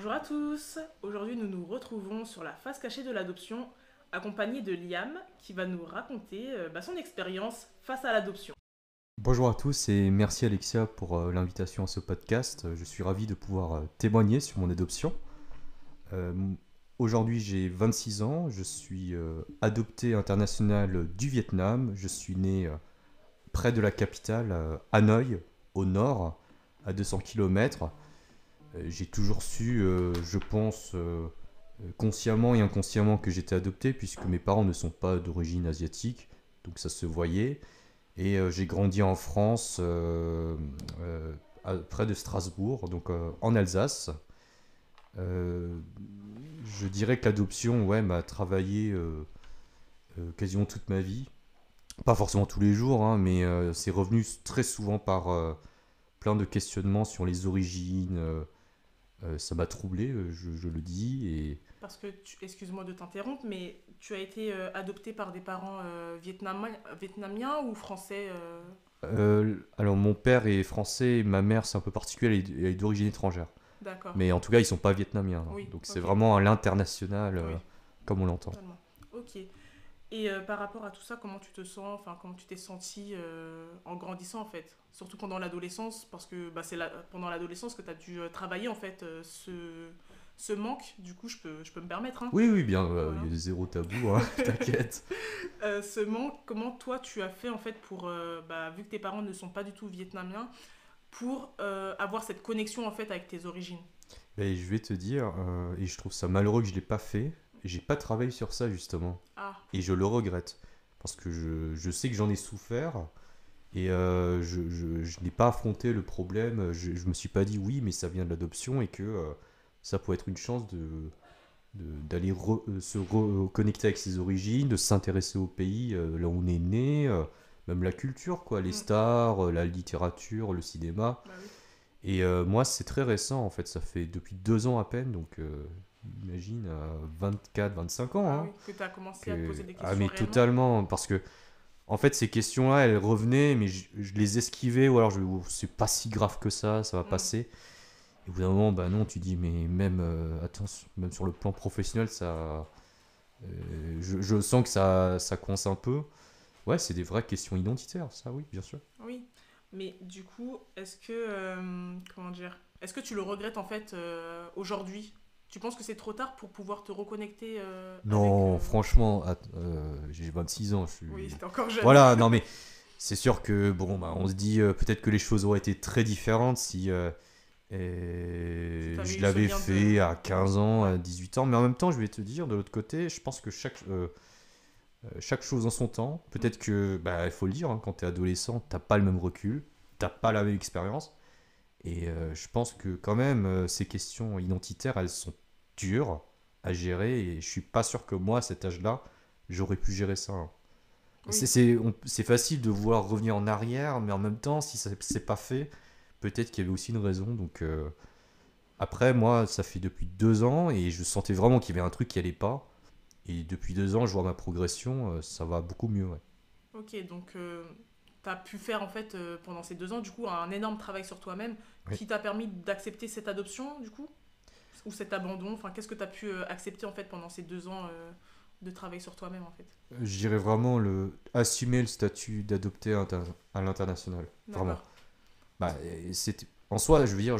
Bonjour à tous, aujourd'hui nous nous retrouvons sur la face cachée de l'adoption, accompagné de Liam qui va nous raconter son expérience face à l'adoption. Bonjour à tous et merci Alexia pour l'invitation à ce podcast. Je suis ravi de pouvoir témoigner sur mon adoption. Euh, Aujourd'hui j'ai 26 ans, je suis adopté international du Vietnam. Je suis né près de la capitale, Hanoï, au nord, à 200 km. J'ai toujours su, je pense, consciemment et inconsciemment que j'étais adopté puisque mes parents ne sont pas d'origine asiatique, donc ça se voyait. Et j'ai grandi en France, près de Strasbourg, donc en Alsace. Euh, je dirais que l'adoption, ouais, m'a travaillé quasiment toute ma vie. Pas forcément tous les jours, hein, mais c'est revenu très souvent par plein de questionnements sur les origines. Ça m'a troublé, je le dis. Et Parce que, excuse-moi de t'interrompre, mais tu as été adopté par des parents vietnamiens ou français alors, mon père est français, ma mère, c'est un peu particulier, elle est d'origine étrangère. D'accord, Mais en tout cas, ils sont pas vietnamiens, hein. oui, Donc c'est ok, vraiment à l'international, oui, comme on l'entend. totalement. Ok. Et par rapport à tout ça, comment tu te sens, enfin comment tu t'es senti en grandissant en fait, surtout pendant l'adolescence, parce que pendant l'adolescence que tu as dû travailler en fait ce manque, du coup je peux me permettre, hein. Oui, oui, bien, il Voilà. y a zéro tabou, hein, t'inquiète. Ce manque, comment toi tu as fait en fait pour, vu que tes parents ne sont pas du tout vietnamiens, pour avoir cette connexion en fait avec tes origines. Et je vais te dire, et je trouve ça malheureux que je l'ai pas fait, j'ai pas travaillé sur ça justement. Ah, Et je le regrette. Parce que je sais que j'en ai souffert, et je n'ai pas affronté le problème. Je me suis pas dit oui, mais ça vient de l'adoption, et que ça pourrait être une chance d'aller se reconnecter avec ses origines, de s'intéresser au pays là où on est né, même la culture, quoi, les mm, stars, la littérature, le cinéma. bah oui. Et moi, c'est très récent, en fait, ça fait depuis 2 ans à peine, donc imagine, à 24, 25 ans, Ah hein, oui, que tu as commencé à te que... poser des Ah questions mais réellement. totalement, parce que, en fait, ces questions-là, elles revenaient, mais je les esquivais, ou alors oh, c'est pas si grave que ça va Mm, passer. Et au bout d'un moment, bah non, tu dis, mais même, attends, même sur le plan professionnel, ça... je sens que ça coince un peu. Ouais, c'est des vraies questions identitaires, ça oui, bien sûr. oui, mais du coup, comment dire, est-ce que tu le regrettes en fait aujourd'hui? Tu penses que c'est trop tard pour pouvoir te reconnecter avec... Non, franchement, j'ai 26 ans, je Oui, suis... t'es encore jeune. Voilà, non mais c'est sûr que, bon, bah, on se dit peut-être que les choses auraient été très différentes si Si t'avais je eu ce l'avais lien de... fait à Ouais, 15 ans, ouais. à 18 ans, mais en même temps, je vais te dire, de l'autre côté, je pense que chaque chose en son temps, Mm. peut-être que, bah, il faut le dire, hein, quand t'es adolescent, t'as pas le même recul, t'as pas la même expérience, et je pense que quand même, ces questions identitaires, elles sont dures à gérer, et je suis pas sûr que moi, à cet âge-là, j'aurais pu gérer ça, hein. Oui, C'est facile de vouloir revenir en arrière, mais en même temps, si ça s'est pas fait, peut-être qu'il y avait aussi une raison. Donc après, moi, ça fait depuis 2 ans et je sentais vraiment qu'il y avait un truc qui allait pas. Et depuis 2 ans, je vois ma progression, ça va beaucoup mieux. Ouais. ok, donc t'as pu faire en fait pendant ces 2 ans du coup un énorme travail sur toi-même Oui. qui t'a permis d'accepter cette adoption du coup? Ou cet abandon, enfin qu'est-ce que t'as pu accepter en fait pendant ces 2 ans de travail sur toi-même en fait? Je dirais vraiment assumer le statut d'adopté à l'international. Vraiment. D'accord. Bah, en soi, je veux dire,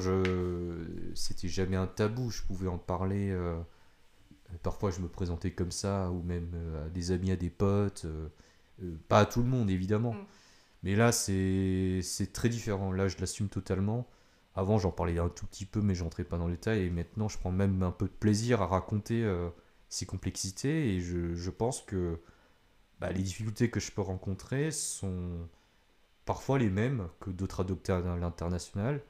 c'était jamais un tabou. Je pouvais en parler. Parfois, je me présentais comme ça, ou même à des amis, à des potes. Pas à tout le monde, évidemment. Mm. Mais là, c'est très différent. Là, je l'assume totalement. Avant, j'en parlais un tout petit peu, mais je n'entrais pas dans le détail. Et maintenant, je prends même un peu de plaisir à raconter ces complexités. Et je pense que bah, les difficultés que je peux rencontrer sont parfois les mêmes que d'autres adoptés à l'international.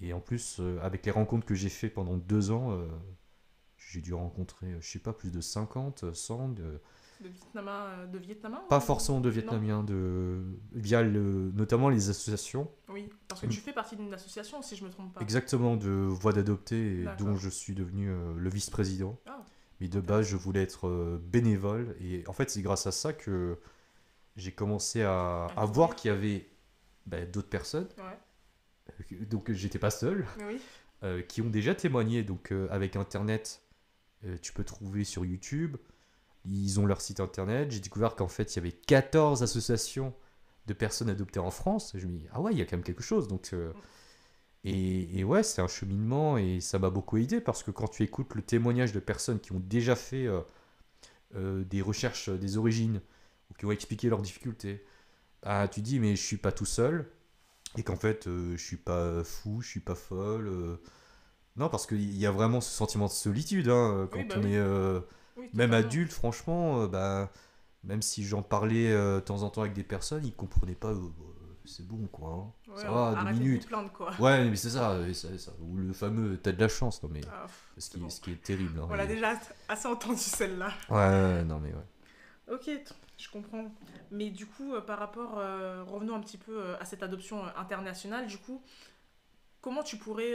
Et en plus, avec les rencontres que j'ai fait pendant 2 ans, j'ai dû rencontrer, je sais pas, plus de 50, 100, De Vietnamiens pas ou... forcément de Non? Vietnamiens, via notamment les associations, Oui, parce que tu fais partie d'une association si je me trompe pas. exactement de voix d'adopter, et dont D'accord. je suis devenu le vice-président. Ah, Mais de base, je intéressant. voulais être bénévole. Et en fait, c'est grâce à ça que j'ai commencé à voir Découvrir. qu'il y avait d'autres personnes. Ouais. Donc, j'étais pas seul. Oui. qui ont déjà témoigné. Donc avec Internet, tu peux trouver sur YouTube. Ils ont leur site Internet. J'ai découvert qu'en fait, il y avait 14 associations de personnes adoptées en France. Et je me dis, ah ouais, il y a quand même quelque chose. Donc, et ouais, c'est un cheminement et ça m'a beaucoup aidé parce que quand tu écoutes le témoignage de personnes qui ont déjà fait des recherches des origines ou qui ont expliqué leurs difficultés, ah, tu dis, mais je suis pas tout seul et qu'en fait, je suis pas fou, je suis pas folle. Non, parce qu'il y a vraiment ce sentiment de solitude hein, Oui, quand bah on oui, est oui, même totalement. adulte, franchement, bah, même si j'en parlais de temps en temps avec des personnes, ils comprenaient pas. C'est bon, quoi. Hein. Ouais, Ça va, deux arrêtez de vous minutes. plaindre, quoi. Ouais, mais c'est ça, ou le fameux t'as de la chance, non mais Ah, ce c'est qui, bon. ce qui est terrible. Hein, On l'a déjà assez entendu celle-là. ouais, ouais, non mais ouais. Ok, je comprends. Mais du coup, par rapport, revenons un petit peu à cette adoption internationale, du coup, comment tu pourrais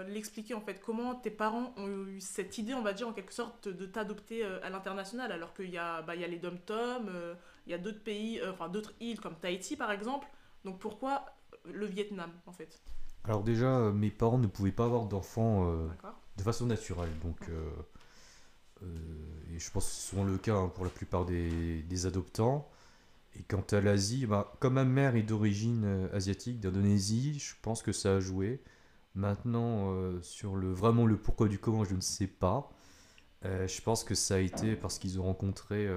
l'expliquer en fait? Comment tes parents ont eu cette idée, on va dire en quelque sorte, de t'adopter à l'international alors qu'il y a, bah, il y a les dom-tom, il y a d'autres pays, enfin d'autres îles comme Tahiti par exemple. Donc pourquoi le Vietnam en fait? Alors déjà, mes parents ne pouvaient pas avoir d'enfants D'accord? de façon naturelle, donc et je pense que c'est souvent le cas hein, pour la plupart des adoptants. Et quant à l'Asie, bah, comme ma mère est d'origine asiatique, d'Indonésie, je pense que ça a joué. Maintenant, sur vraiment le pourquoi du comment, je ne sais pas. Je pense que ça a été parce qu'ils ont rencontré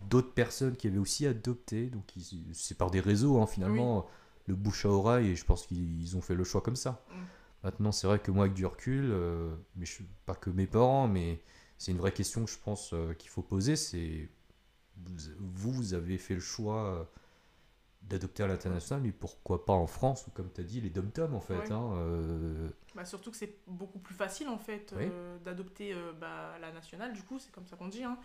d'autres personnes qui avaient aussi adopté. Donc c'est par des réseaux hein, Oui. finalement, le bouche à oreille, et je pense qu'ils ont fait le choix comme ça. Mm. Maintenant, c'est vrai que moi, avec du recul, mais pas que mes parents, mais c'est une vraie question que je pense qu'il faut poser. C'est vous avez fait le choix d'adopter à l'international, mais pourquoi pas en France, ou comme tu as dit, les dom-toms en fait. Ouais. Hein, Bah, surtout que c'est beaucoup plus facile en fait oui. d'adopter bah, la nationale, du coup, c'est comme ça qu'on dit. Hein.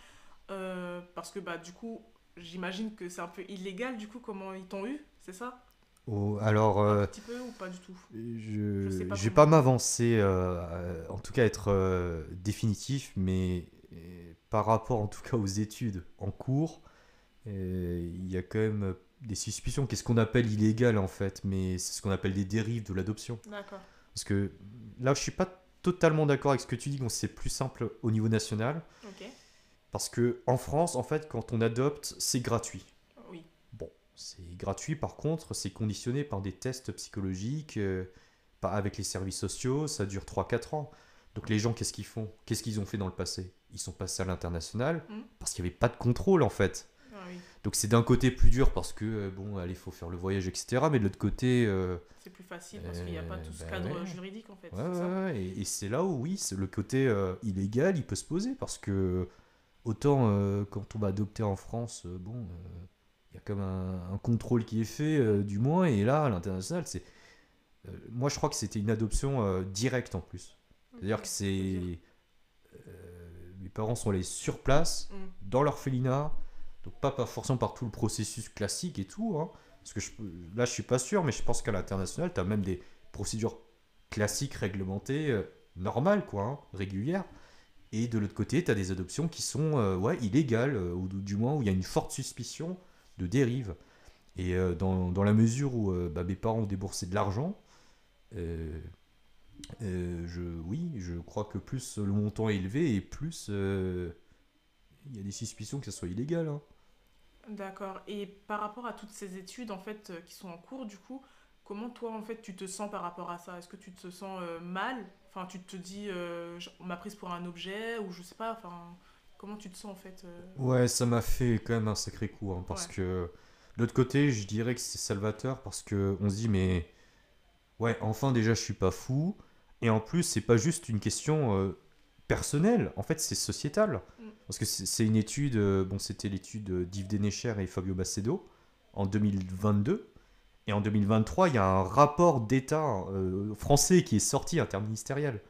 Parce que bah, du coup, j'imagine que c'est un peu illégal, du coup, comment ils t'ont eu, c'est ça? Oh, alors, Un petit peu ou pas du tout? Je sais pas je vais pas comment. m'avancer, en tout cas être définitif, mais par rapport en tout cas aux études en cours, il y a quand même des suspicions. Qu'est-ce qu'on appelle illégal en fait, mais c'est ce qu'on appelle des dérives de l'adoption. D'accord. Parce que là, je suis pas totalement d'accord avec ce que tu dis, donc c'est plus simple au niveau national. Ok. Parce que en France, en fait, quand on adopte, c'est gratuit. Oui. Bon, c'est gratuit, par contre, c'est conditionné par des tests psychologiques, avec les services sociaux, ça dure 3 4 ans. Donc les gens, qu'est-ce qu'ils font? Qu'est-ce qu'ils ont fait dans le passé? Ils sont passés à l'international Hmm. parce qu'il n'y avait pas de contrôle en fait. Ah oui. Donc c'est d'un côté plus dur parce que, bon, allez, il faut faire le voyage, etc. Mais de l'autre côté, C'est plus facile parce qu'il n'y a pas tout ce bah cadre ouais, juridique en fait, ouais, c'est ça? ouais, ouais. Et c'est là où, oui, c'est le côté illégal, il peut se poser parce que, autant quand on va adopter en France, bon, il y a comme un contrôle qui est fait, du moins, et là, à l'international, c'est. Moi, je crois que c'était une adoption directe en plus. Ok. C'est-à-dire que C'est-à-dire? c'est. Mes parents sont allés sur place, Hmm. dans leur orphelinat, donc pas forcément par tout le processus classique et tout, hein, parce que là, je suis pas sûr, mais je pense qu'à l'international, tu as même des procédures classiques, réglementées, normales, quoi, hein, régulières. Et de l'autre côté, tu as des adoptions qui sont ouais, illégales, ou du moins où il y a une forte suspicion de dérive. Et dans la mesure où bah, mes parents ont déboursé de l'argent, euh, oui, je crois que plus le montant est élevé et plus il y a des suspicions que ça soit illégal. Hein. D'accord. Et par rapport à toutes ces études en fait qui sont en cours, du coup, comment toi en fait tu te sens par rapport à ça? Est-ce que tu te sens mal? Enfin, tu te dis on m'a prise pour un objet ou je sais pas. Enfin, comment tu te sens en fait Ouais, ça m'a fait quand même un sacré coup, hein, parce Ouais. que de l'autre côté, je dirais que c'est salvateur parce que on se dit mais ouais, enfin déjà je suis pas fou et en plus c'est pas juste une question personnelle, en fait c'est sociétal. Mm. Parce que c'est une étude, bon c'était l'étude d'Yves Dénéchère et Fabio Bacedo en 2022. Et en 2023, il y a un rapport d'État français qui est sorti, interministériel,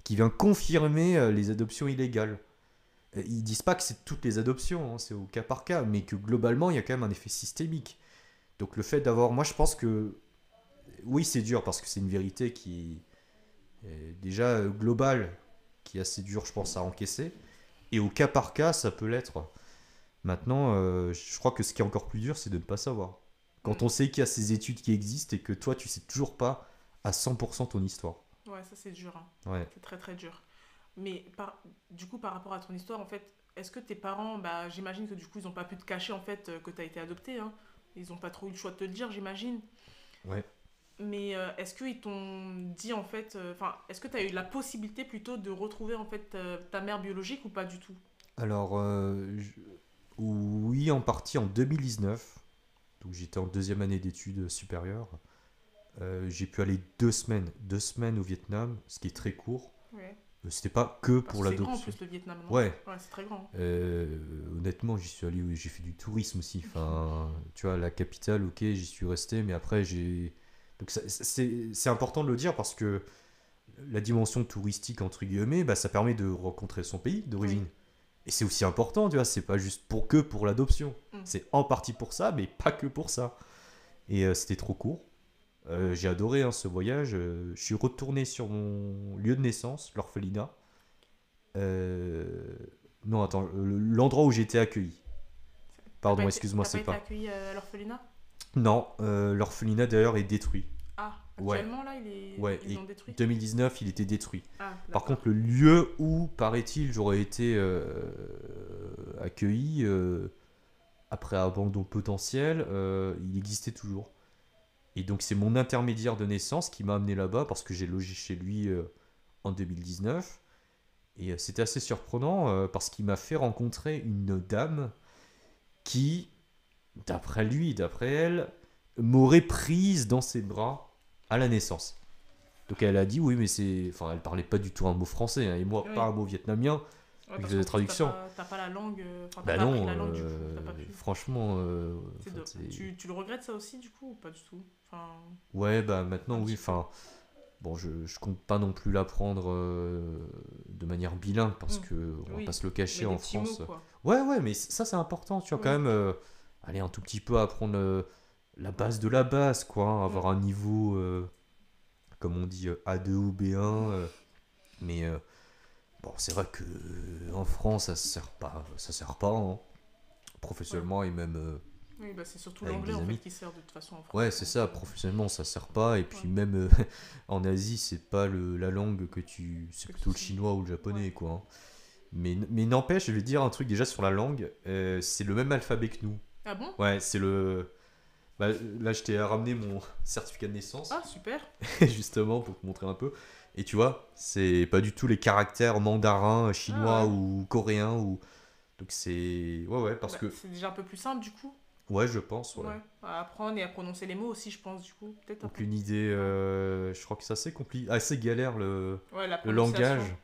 qui vient confirmer les adoptions illégales. Ils disent pas que c'est toutes les adoptions, hein, c'est au cas par cas, mais que globalement, il y a quand même un effet systémique. Donc le fait d'avoir... Moi, je pense que... Oui, c'est dur, parce que c'est une vérité qui est déjà globale, qui est assez dure, je pense, à encaisser. Et au cas par cas, ça peut l'être. Maintenant, je crois que ce qui est encore plus dur, c'est de ne pas savoir. Quand Mm. on sait qu'il y a ces études qui existent et que toi, tu sais toujours pas à 100% ton histoire. Ouais, Ouais, ça c'est dur, hein. Ouais. C'est très très dur. Mais du coup, par rapport à ton histoire, en fait, est-ce que tes parents, bah, j'imagine que du coup, ils n'ont pas pu te cacher en fait que tu as été adopté, hein. Ils n'ont pas trop eu le choix de te le dire, j'imagine. Ouais. Mais est-ce qu'ils t'ont dit en fait, enfin, est-ce que tu as eu la possibilité plutôt de retrouver en fait ta mère biologique ou pas du tout? Alors, oui, en partie en 2019. Donc j'étais en deuxième année d'études supérieures. J'ai pu aller 2 semaines, 2 semaines au Vietnam, ce qui est très court. Ouais. C'était pas que Parce pour que c'est grand en l'adoption. plus le Vietnam, non? Ouais, Ouais, c'est très grand. honnêtement, j'y suis allé, j'ai fait du tourisme aussi. Enfin, tu vois, la capitale, ok, j'y suis resté, mais après, j'ai. Donc, c'est important de le dire parce que la dimension touristique, entre guillemets, bah, ça permet de rencontrer son pays Oui. d'origine. Et c'est aussi important, tu vois, c'est pas juste pour l'adoption. Mm. C'est en partie pour ça, mais pas que pour ça. Et c'était trop court. J'ai adoré hein, ce voyage. Je suis retourné sur mon lieu de naissance, l'orphelinat. Euh, Non, attends, l'endroit où j'ai été accueilli. Pardon, excuse-moi, T'as pas c'est été pas. accueilli à l'orphelinat? Non, l'orphelinat d'ailleurs est détruit. Ah, Ouais, actuellement là, ouais, ils et l'ont détruit? 2019, il était détruit. Ah, Par d'accord. contre, le lieu où, paraît-il, j'aurais été accueilli après abandon potentiel, il existait toujours. Et donc, c'est mon intermédiaire de naissance qui m'a amené là-bas parce que j'ai logé chez lui en 2019. Et c'était assez surprenant parce qu'il m'a fait rencontrer une dame qui, d'après lui, d'après elle, m'aurait prise dans ses bras à la naissance. Donc elle a dit oui, mais c'est. Enfin, elle parlait pas du tout un mot français, hein, et moi pas Oui. un mot vietnamien, Ouais, il parce faisait la qu'en plus, traduction. t'as pas la langue, enfin, t'as Bah pas appris non, la langue du coup, t'as pas pu. franchement, en C'est fait, tu le regrettes ça aussi du coup ou pas du tout? Enfin, ouais, bah maintenant un oui, petit peu. enfin, bon, je compte pas non plus l'apprendre de manière bilingue parce Hmm. que on va pas Oui, se le cacher mais des en petits mots France. quoi. Ouais, ouais, mais ça c'est important, tu vois, quand Oui. même, aller un tout petit peu apprendre la base de la base, quoi, hein, Hmm. avoir un niveau, comme on dit, A2 ou B1, mais bon, c'est vrai que en France ça sert pas, hein, Ouais. professionnellement et même Oui, bah c'est surtout avec l'anglais des en fait amis. qui sert de toute façon en Ouais, France. c'est Donc, ça, professionnellement ça sert pas, et ouais, puis même en Asie, c'est pas la langue c'est que tu plutôt le sais. chinois ou le Ouais. japonais, quoi, hein. Mais n'empêche, je vais dire un truc déjà sur la langue, c'est le même alphabet que nous. Ah bon? Ouais, c'est le. Bah, là, je t'ai ramené mon certificat de Ah naissance, super. justement, pour te montrer un peu. Et tu vois, c'est pas du tout les caractères mandarins, Ah chinois ouais. ou coréens. Donc c'est. Ouais, ouais, parce Bah, que. c'est déjà un peu plus simple du coup. Ouais, je pense, ouais. Ouais. À apprendre et à prononcer les mots aussi, je pense du coup. Peut-être un peu. Aucune idée. Ouais. Je crois que c'est assez compliqué. Assez galère Ouais, la le prononciation. langage.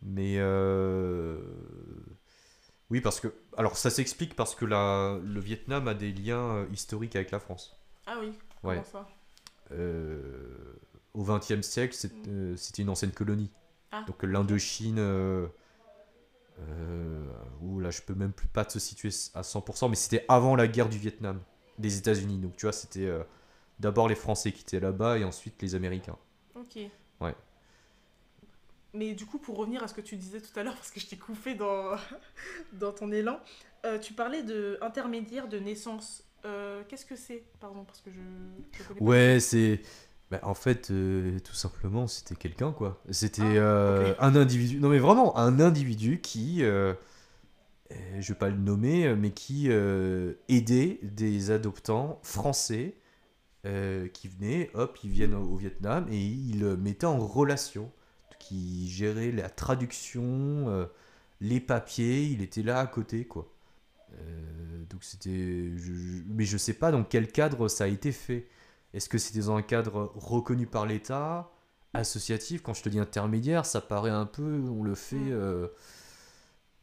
Mais. Oui, parce que. Alors, ça s'explique parce que le Vietnam a des liens historiques avec la France. Ah oui, comment Ouais. ça? Euh, Au XXe siècle, Hmm. c'était une ancienne colonie. Ah, Donc ok. l'Indochine, où là je peux même plus pas te situer à 100%, mais c'était avant la guerre du Vietnam, des États-Unis. Donc tu vois, c'était d'abord les Français qui étaient là-bas et ensuite les Américains. Ok. Ouais. Mais du coup, pour revenir à ce que tu disais tout à l'heure, parce que je t'ai coupé dans ton élan, tu parlais de intermédiaire de naissance. Qu'est-ce que c'est? Pardon, parce que je connais pas du tout. Ouais, c'est. Bah, en fait, tout simplement, c'était quelqu'un, quoi. C'était Ah, ok. un individu. Non, mais vraiment, un individu qui. Je vais pas le nommer, mais qui aidait des adoptants français qui venaient, hop, ils viennent au Vietnam et ils mettaient en relation, qui gérait la traduction, les papiers, il était là à côté, quoi. Donc c'était, mais je sais pas dans quel cadre ça a été fait. Est-ce que c'était dans un cadre reconnu par l'État, associatif? Quand je te dis intermédiaire, ça paraît un peu, on le fait. Hmm.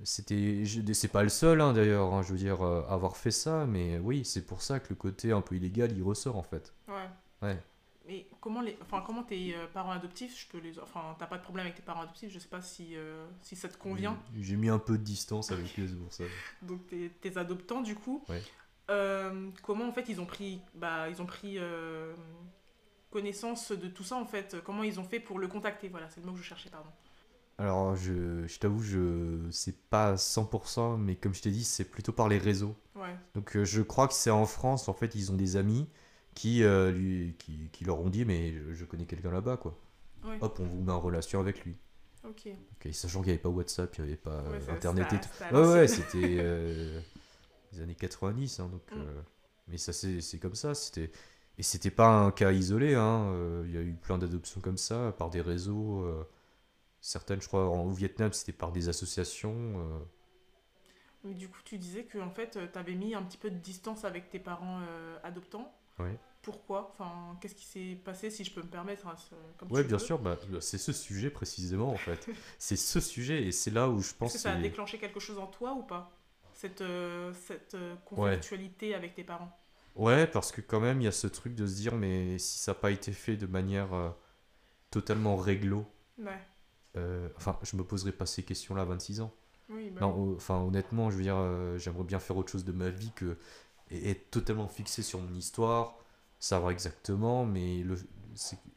C'est pas le seul hein, d'ailleurs, hein, je veux dire, avoir fait ça, mais oui, c'est pour ça que le côté un peu illégal il ressort en fait. Ouais. Ouais. Mais comment tes parents adoptifs, enfin, t'as pas de problème avec tes parents adoptifs, je sais pas si ça te convient. J'ai mis un peu de distance avec eux, c'est pour ça. Donc tes adoptants, du coup, Ouais. comment en fait ils ont pris connaissance de tout ça en fait. Comment ils ont fait pour le contacter? Voilà, c'est le mot que je cherchais, pardon. Alors, je t'avoue, je sais pas à 100%, mais comme je t'ai dit, c'est plutôt par les réseaux. Ouais. Donc, je crois que c'est en France, en fait, ils ont des amis qui leur ont dit, mais je connais quelqu'un là-bas, quoi. Ouais, hop, on vous met en relation avec lui. ok. Ok, sachant qu'il n'y avait pas WhatsApp, il n'y avait pas Ouais, Internet et tout. c'était à Ouais, ouais, l'ancienne. c'était les années 90, hein, donc, Mm. mais ça, c'est comme ça. Et c'était pas un cas isolé, hein, il y a eu plein d'adoptions comme ça, par des réseaux. Certaines, je crois, au Vietnam, c'était par des associations. Mais du coup, tu disais que en fait, t'avais mis un petit peu de distance avec tes parents adoptants. Ouais. Pourquoi? Enfin, qu'est-ce qui s'est passé, si je peux me permettre, hein, comme Ouais, tu bien veux. sûr, c'est ce sujet précisément, en fait. C'est ce sujet, et c'est là où je Est-ce que pense ça a c'est... déclenché quelque chose en toi ou pas? Cette Ouais. conflictualité avec tes parents. Ouais, parce que quand même, il y a ce truc de se dire, mais si ça n'a pas été fait de manière totalement réglo, Ouais, enfin, je me poserai pas ces questions-là à 26 ans. oui, bah Non, oui. enfin, honnêtement, je veux dire, j'aimerais bien faire autre chose de ma vie que et être totalement fixé sur mon histoire, savoir exactement, et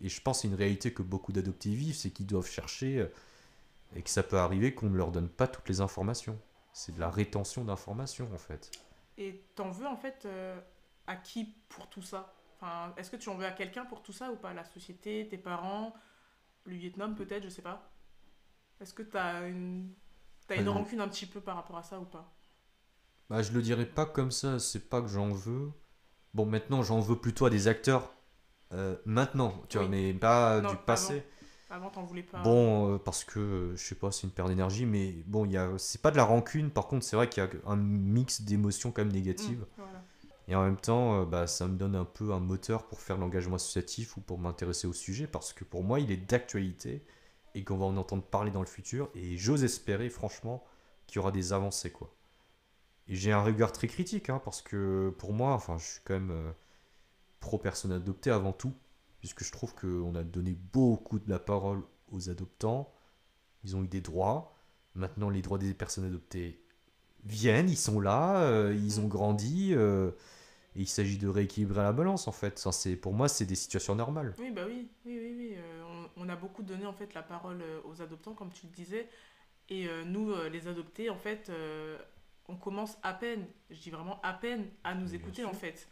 je pense que c'est une réalité que beaucoup d'adoptés vivent, c'est qu'ils doivent chercher, et que ça peut arriver qu'on ne leur donne pas toutes les informations. C'est de la rétention d'informations, en fait. Et t'en veux en fait à qui pour tout ça? Enfin, est-ce que tu en veux à quelqu'un pour tout ça ou pas? La société, tes parents, le Vietnam peut-être, je sais pas. Est-ce que t'as une Euh, rancune un petit peu par rapport à ça ou pas? Bah, je le dirais pas comme ça, c'est pas que j'en veux. Bon, maintenant, j'en veux plutôt à des acteurs, maintenant, tu vois, Oui, mais pas du non, avant. passé. Avant, t'en voulais pas. Bon, parce que, je sais pas, c'est une perte d'énergie, mais bon, c'est pas de la rancune, par contre, c'est vrai qu'il y a un mix d'émotions quand même négatives. Voilà. Et en même temps, bah, ça me donne un peu un moteur pour faire l'engagement associatif ou pour m'intéresser au sujet, parce que pour moi, il est d'actualité et qu'on va en entendre parler dans le futur, et j'ose espérer, franchement, qu'il y aura des avancées, quoi. Et j'ai un regard très critique, hein, parce que pour moi, enfin, je suis quand même pro personne adoptée avant tout, puisque je trouve qu'on a donné beaucoup de la parole aux adoptants, ils ont eu des droits, maintenant les droits des personnes adoptées viennent, ils sont là, ils ont Mm. grandi, et il s'agit de rééquilibrer la balance en fait. Enfin, pour moi, c'est des situations normales. Oui, bah oui, oui, oui, oui. On a beaucoup donné en fait la parole aux adoptants, comme tu le disais. Et nous, les adoptés, en fait, on commence à peine, je dis vraiment à peine, à nous Bien écouter en sûr. fait.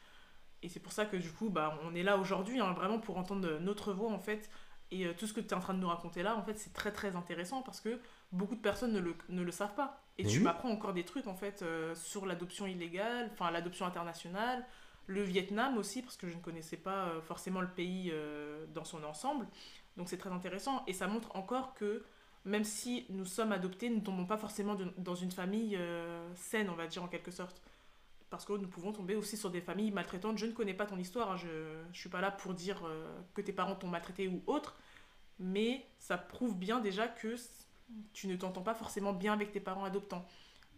Et c'est pour ça que du coup, bah, on est là aujourd'hui, hein, vraiment pour entendre notre voix en fait. Et tout ce que tu es en train de nous raconter là, en fait, c'est très très intéressant parce que beaucoup de personnes ne le savent pas. Et Mais tu oui, m'apprends encore des trucs en fait sur l'adoption illégale, enfin l'adoption internationale, le Vietnam aussi, parce que je ne connaissais pas forcément le pays dans son ensemble. Donc c'est très intéressant et ça montre encore que même si nous sommes adoptés, nous ne tombons pas forcément dans une famille saine, on va dire en quelque sorte. Parce que nous pouvons tomber aussi sur des familles maltraitantes. Je ne connais pas ton histoire, hein, je ne suis pas là pour dire que tes parents t'ont maltraité ou autre, mais ça prouve bien déjà que tu ne t'entends pas forcément bien avec tes parents adoptants.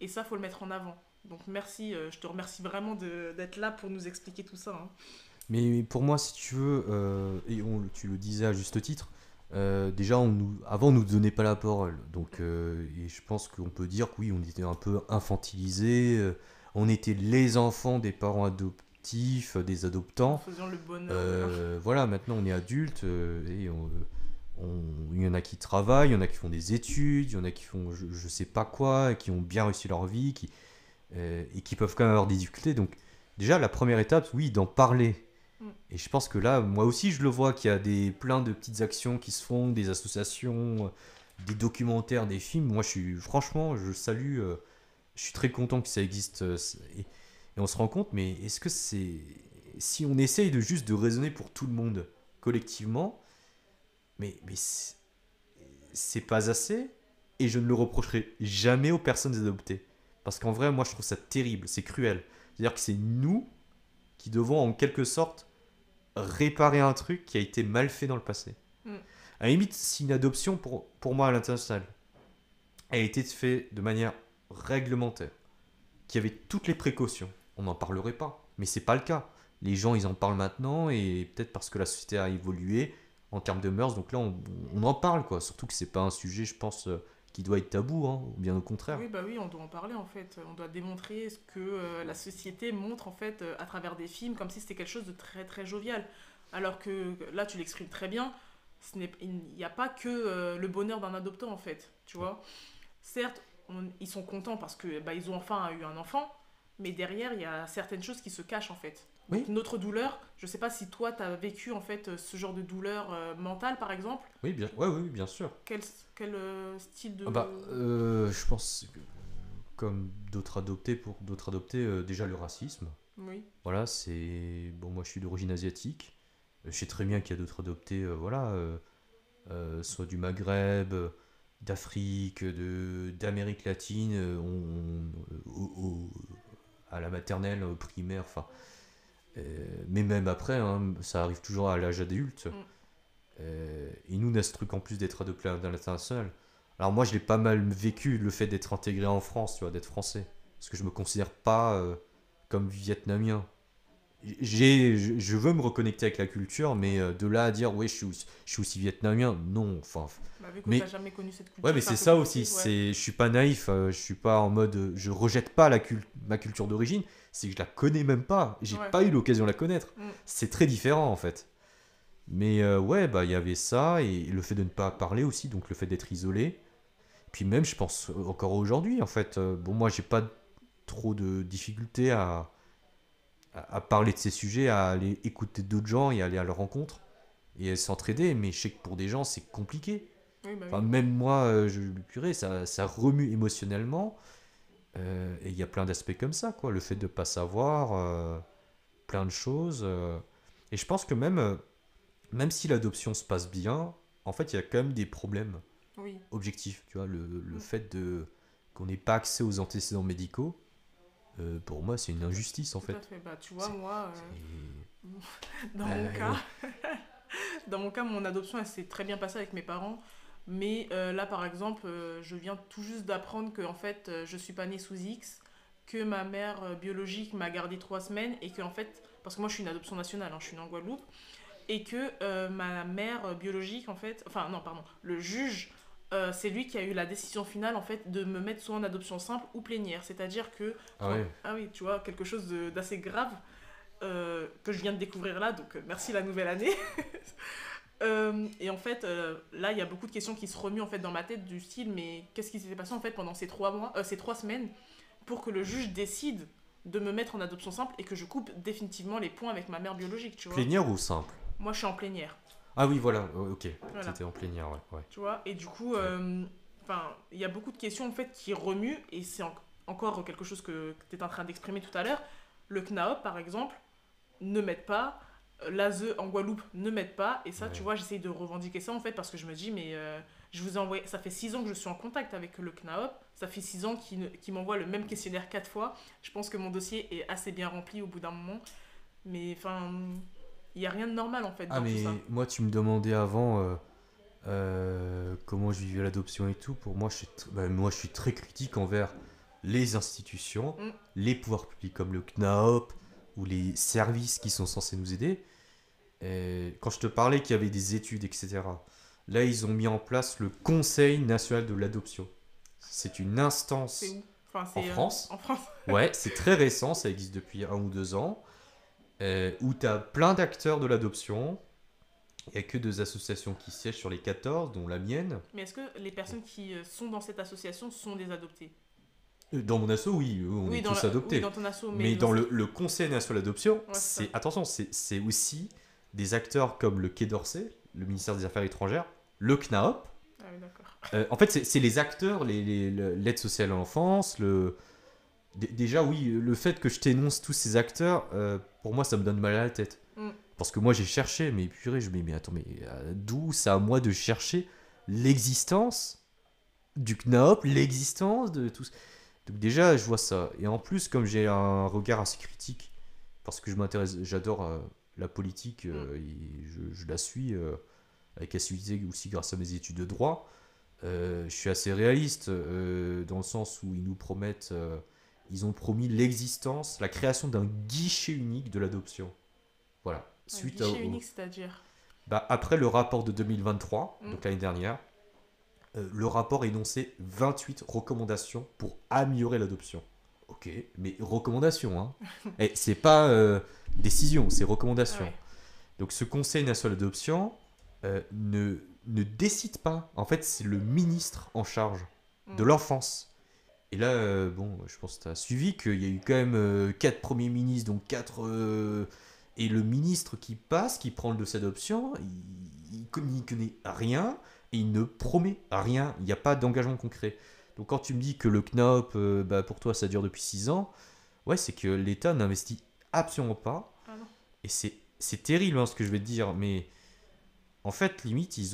Et ça, faut le mettre en avant. Donc merci, je te remercie vraiment d'être là pour nous expliquer tout ça, hein. mais pour moi, si tu veux, tu le disais à juste titre, déjà, avant, on nous donnait pas la parole. Donc, et je pense qu'on peut dire que oui, on était un peu infantilisés, on était les enfants des parents adoptifs, des Nous adoptants. faisions le bonheur de... Voilà, maintenant on est adulte, il y en a qui travaillent, il y en a qui font des études, il y en a qui font je sais pas quoi, et qui ont bien réussi leur vie, et qui peuvent quand même avoir des difficultés. Donc déjà, la première étape, oui, d'en parler. Mm. Et je pense que là, moi aussi, je le vois qu'il y a plein de petites actions qui se font, des associations, des documentaires, des films. Moi, franchement, je salue, je suis très content que ça existe. Et on se rend compte, mais est-ce que si on essaye de juste de raisonner pour tout le monde collectivement, mais c'est pas assez, et je ne le reprocherai jamais aux personnes adoptées. Parce qu'en vrai, moi, je trouve ça terrible, c'est cruel. C'est-à-dire que c'est nous qui devons, en quelque sorte, réparer un truc qui a été mal fait dans le passé. Mm. À la limite, si une adoption, pour moi, à l'international, a été faite de manière réglementaire, qui avait toutes les précautions, on n'en parlerait pas. Mais c'est pas le cas. Les gens, ils en parlent maintenant, et peut-être parce que la société a évolué en termes de mœurs, donc là, on en parle, quoi. Surtout que c'est pas un sujet, je pense, qui doit être tabou, hein, ou bien au contraire. Oui, bah oui, on doit en parler en fait. On doit démontrer ce que la société montre en fait à travers des films, comme si c'était quelque chose de très très jovial. Alors que là, tu l'exprimes très bien, il n'y a pas que le bonheur d'un adoptant en fait, tu vois. Certes, ils sont contents parce que bah, ils ont enfin eu un enfant, mais derrière, il y a certaines choses qui se cachent en fait. Oui, Donc notre douleur, je sais pas si toi tu as vécu en fait ce genre de douleur mentale par exemple. oui, bien, ouais, oui, bien sûr. Quel, quel style Ah bah, de... je pense que, comme d'autres adoptés, pour d'autres adoptés, déjà le racisme. Oui, Voilà, c'est. Bon, moi je suis d'origine asiatique. Je sais très bien qu'il y a d'autres adoptés, voilà, soit du Maghreb, d'Afrique, d'Amérique latine, à la maternelle, au primaire, enfin. Mais même après, hein, ça arrive toujours à l'âge adulte. mm, Et nous, on a ce truc en plus d'être adopté à l'international. Alors moi, je l'ai pas mal vécu, le fait d'être intégré en France, tu vois, d'être français. Parce que je me considère pas comme vietnamien. Je veux me reconnecter avec la culture, mais de là à dire, ouais, je suis aussi vietnamien, non. Enfin, bah, vu que tu mais jamais connu cette ouais, culture, mais c'est un c'est peu ça aussi. compliqué, ouais. Je suis pas naïf. Je suis pas en mode, je rejette pas ma culture d'origine. C'est que je la connais même pas. J'ai Ouais. pas eu l'occasion de la connaître. Mm. C'est très différent en fait. Mais ouais, bah il y avait ça et le fait de ne pas parler aussi, donc le fait d'être isolé. Puis même, je pense encore aujourd'hui, en fait. Bon, moi, j'ai pas trop de difficultés à parler de ces sujets, à aller écouter d'autres gens et aller à leur rencontre et s'entraider. Mais je sais que pour des gens, c'est compliqué. Oui, bah Enfin, oui. même moi, purée, ça remue émotionnellement. Et il y a plein d'aspects comme ça, quoi. Le fait de ne pas savoir, plein de choses. Et je pense que même si l'adoption se passe bien, en fait, il y a quand même des problèmes Oui. objectifs. Tu vois, le Mm. fait qu'on n'ait pas accès aux antécédents médicaux, pour moi, c'est une injustice, en Tout à fait. fait. Bah, tu vois, C'est, moi, c'est... dans mon cas, Ouais. dans mon cas, mon adoption, elle s'est très bien passée avec mes parents. Mais là, par exemple, je viens tout juste d'apprendre que en fait, je suis pas née sous X, que ma mère biologique m'a gardé 3 semaines et que en fait, parce que moi je suis une adoption nationale, hein, je suis née en Guadeloupe, et que ma mère biologique en fait, enfin non pardon, le juge, c'est lui qui a eu la décision finale en fait de me mettre soit en adoption simple ou plénière, c'est-à-dire que, Ah ouais. ah oui, tu vois, quelque chose d'assez grave que je viens de découvrir là, donc merci la nouvelle année. Et en fait, là, il y a beaucoup de questions qui se remuent en fait dans ma tête du style, mais qu'est-ce qui s'était passé en fait pendant ces 3 mois, ces 3 semaines, pour que le juge décide de me mettre en adoption simple et que je coupe définitivement les points avec ma mère biologique, tu vois. Plénière ou simple? Moi, je suis en plénière, Ah oui, voilà, ok. voilà, C'était en plénière, ouais. Ouais. tu vois. Et du coup, Ouais. enfin, il y a beaucoup de questions en fait qui remuent et c'est encore quelque chose que tu étais en train d'exprimer tout à l'heure. Le CNAOP, par exemple, ne m'aide pas, l'ASE en Guadeloupe ne m'aide pas, et ça, tu Ouais. vois, j'essaye de revendiquer ça en fait parce que je me dis, mais je vous ai envoyé, ça fait 6 ans que je suis en contact avec le CNAOP, ça fait 6 ans qu'il m'envoie le même questionnaire 4 fois. Je pense que mon dossier est assez bien rempli au bout d'un moment, mais enfin, il n'y a rien de normal en fait Ah dans tout ça. mais moi, tu me demandais avant comment je vivais l'adoption et tout. Pour moi, moi, je suis très critique envers les institutions, Mm. les pouvoirs publics comme le CNAOP ou les services qui sont censés nous aider. Et quand je te parlais qu'il y avait des études, etc., là, ils ont mis en place le Conseil national de l'adoption. C'est une C'est instance où? Enfin, en c'est France. en France. Ouais, c'est très récent, ça existe depuis 1 ou 2 ans, où tu as plein d'acteurs de l'adoption. Il n'y a que 2 associations qui siègent sur les 14, dont la mienne. Mais est-ce que les personnes qui sont dans cette association sont des adoptés? Dans mon asso, oui, on Oui, est tous oui, adoptés. dans ton asso, mais Mais dans dans cette... le Conseil national d'adoption, Ouais, c'est ça. attention, c'est aussi des acteurs comme le Quai d'Orsay, le ministère des Affaires étrangères, le CNAOP. Ah oui, d'accord. En fait, c'est les acteurs, l'aide sociale à l'enfance, déjà, oui, le fait que je t'énonce tous ces acteurs, pour moi, ça me donne mal à la tête. Mm. Parce que moi, j'ai cherché, mais purée, je me dis, mais attends, mais d'où c'est à moi de chercher l'existence du CNAOP, l'existence de tout ça. Donc déjà, je vois ça. Et en plus, comme j'ai un regard assez critique, parce que je m'intéresse, j'adore la politique, et je la suis avec assiduité aussi grâce à mes études de droit. Je suis assez réaliste dans le sens où ils nous promettent, ils ont promis l'existence, la création d'un guichet unique de l'adoption. Voilà. Un Suite guichet unique, c'est-à-dire. bah, après le rapport de 2023, Mm. donc l'année dernière, le rapport énonçait 28 recommandations pour améliorer l'adoption. Ok, mais recommandations, hein. Et c'est pas décision, c'est Ah recommandation. ouais. Donc ce Conseil national d'adoption ne décide pas. En fait, c'est le ministre en charge de Mm. l'enfance Et là, bon, je pense que tu as suivi qu'il y a eu quand même 4 premiers ministres, donc 4... et le ministre qui passe, qui prend le dossier d'adoption, il n'y connaît rien et il ne promet rien. Il n'y a pas d'engagement concret. Donc quand tu me dis que le CNOP, bah, pour toi, ça dure depuis 6 ans, ouais, c'est que l'État n'investit absolument pas. Ah non. Et c'est terrible hein, ce que je vais te dire, mais en fait, limite, ils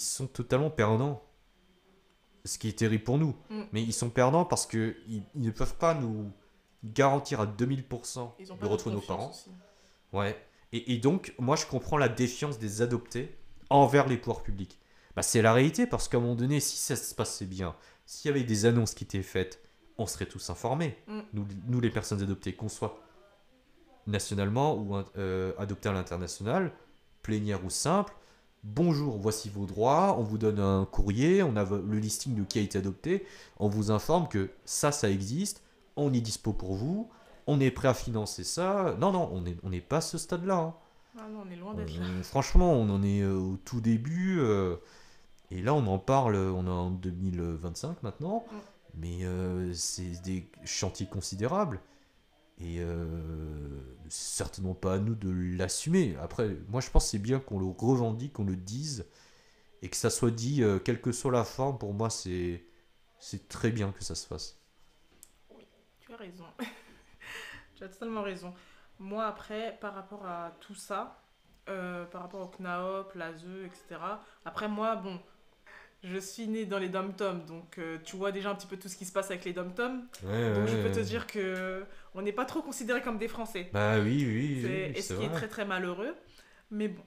sont totalement perdants. Ce qui est terrible pour nous. Mm. Mais ils sont perdants parce qu'ils ne peuvent pas nous garantir à 2000% Ils ont de pas notre retrouver nos confiance parents. aussi. Ouais. Et donc, moi, je comprends la défiance des adoptés envers les pouvoirs publics. Bah, c'est la réalité parce qu'à un moment donné, si ça se passait bien, s'il y avait des annonces qui étaient faites, on serait tous informés. Mm. Nous les personnes adoptées, qu'on soit nationalement ou adoptées à l'international, plénière ou simple, bonjour, voici vos droits, on vous donne un courrier, on a le listing de qui a été adopté, on vous informe que ça existe, on est dispo pour vous, on est prêt à financer ça. Non, non, on n'est pas à ce stade-là. Hein. Ah non, on est loin d'être là. Franchement, on en est au tout début, et là on en parle, on est en 2025 maintenant, Mm. mais c'est des chantiers considérables. Et c'est certainement pas à nous de l'assumer. Après, moi je pense que c'est bien qu'on le revendique, qu'on le dise, et que ça soit dit, quelle que soit la forme, pour moi c'est très bien que ça se fasse. Oui, tu as raison. Tu as totalement raison. Moi, après, par rapport à tout ça, par rapport au CNAOP, l'ASE, etc. Après, moi, bon, je suis née dans les dom-toms, donc tu vois déjà un petit peu tout ce qui se passe avec les dom-toms. Ouais, Donc je ouais, peux te ouais. dire que on n'est pas trop considérés comme des Français. Bah oui, oui, oui, Et c'est ce qui est vrai. très très malheureux. Mais bon.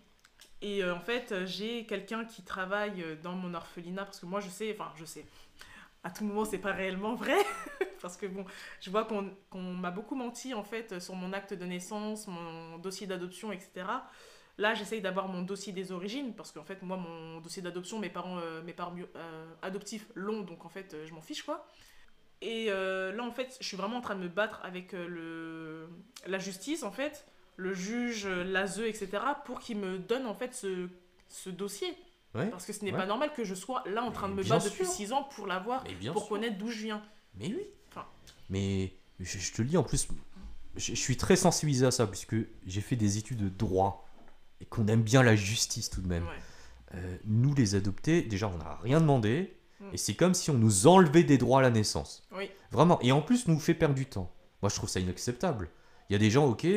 Et en fait, j'ai quelqu'un qui travaille dans mon orphelinat, parce que moi je sais, à tout moment c'est pas réellement vrai, parce que bon, je vois qu'on m'a beaucoup menti en fait sur mon acte de naissance, mon dossier d'adoption, etc. Là, j'essaye d'avoir mon dossier des origines, parce qu'en fait, moi, mon dossier d'adoption, mes parents adoptifs l'ont, donc en fait, je m'en fiche, quoi. Et là, en fait, je suis vraiment en train de me battre avec la justice, en fait, le juge, l'ASE, etc., pour qu'il me donne, en fait, ce dossier. Ouais, Parce que ce n'est ouais. pas normal que je sois là en train Mais de me bien battre depuis sûr, 6 ans pour l'avoir, mais bien pour sûr. connaître d'où je viens. Mais oui. Enfin, Mais je te le dis en plus, je suis très sensibilisé à ça, puisque j'ai fait des études de droit, et qu'on aime bien la justice tout de même. ouais. Nous les adoptés, déjà on n'a rien demandé, Mm. et c'est comme si on nous enlevait des droits à la naissance. Oui, Vraiment, et en plus nous fait perdre du temps. Moi je trouve ça inacceptable. Il y a des gens, ok,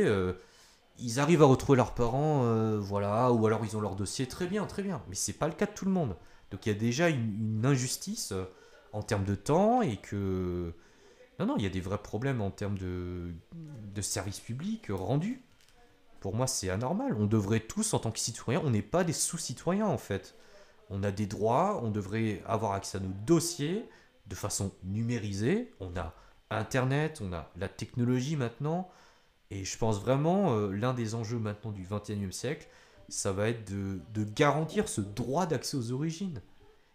ils arrivent à retrouver leurs parents, voilà, ou alors ils ont leur dossier, très bien, mais c'est pas le cas de tout le monde. Donc il y a déjà une injustice en termes de temps, et que... Non, non, il y a des vrais problèmes en termes de services publics rendus. Pour moi, c'est anormal. On devrait tous, en tant que citoyens, on n'est pas des sous-citoyens en fait. On a des droits, on devrait avoir accès à nos dossiers de façon numérisée. On a Internet, on a la technologie maintenant. Et je pense vraiment, l'un des enjeux maintenant du 21e siècle, ça va être de garantir ce droit d'accès aux origines,